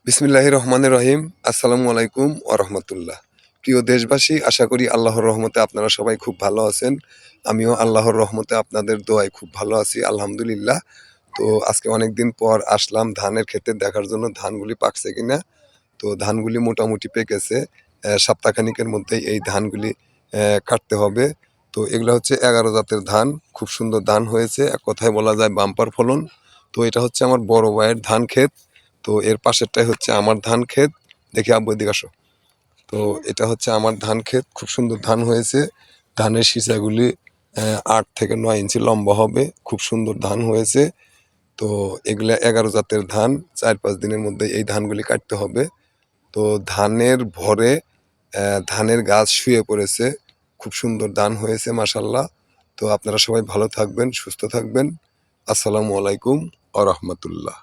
বিসমিল্লাহির রহমানির রহিম। আসসালামু আলাইকুম ওয়া রাহমাতুল্লাহ। প্রিয় দেশবাসী, আশা করি আল্লাহর রহমতে আপনারা সবাই খুব ভালো আছেন। আমিও আল্লাহর রহমতে আপনাদের দোয়ায় খুব ভালো আছি, আলহামদুলিল্লাহ। তো আজকে অনেকদিন পর আসলাম ধানের ক্ষেতে দেখার জন্য ধানগুলি পাকছে কিনা। তো ধানগুলি মোটামুটি পেকেছে। সপ্তাহখানেকের মধ্যেই এই ধানগুলি কাটতে হবে। তো এগুলা হচ্ছে ১১ জাতের ধান। খুব সুন্দর ধান হয়েছে। এক কথায় বলা যায় বাম্পার ফলন। তো এটা হচ্ছে আমার বড় ভাইয়ের ধান ক্ষেত। তো এর পাশেরটাই হচ্ছে আমার ধান ক্ষেত। দেখি আব্বু, এদিকে আসো। তো এটা হচ্ছে আমার ধান ক্ষেত। খুব সুন্দর ধান হয়েছে। ধানের সিসাগুলি ৮ থেকে ৯ ইঞ্চি লম্বা হবে। খুব সুন্দর ধান হয়েছে। তো এগুলা ১১ জাতের ধান। ৪-৫ দিনের মধ্যে এই ধানগুলি কাটতে হবে। তো ধানের ভরে ধানের গাছ শুয়ে পড়েছে। খুব সুন্দর ধান হয়েছে মাশাআল্লাহ। তো আপনারা সবাই ভালো থাকবেন, সুস্থ থাকবেন। আসসালামু আলাইকুম ওয়া রাহমাতুল্লাহ।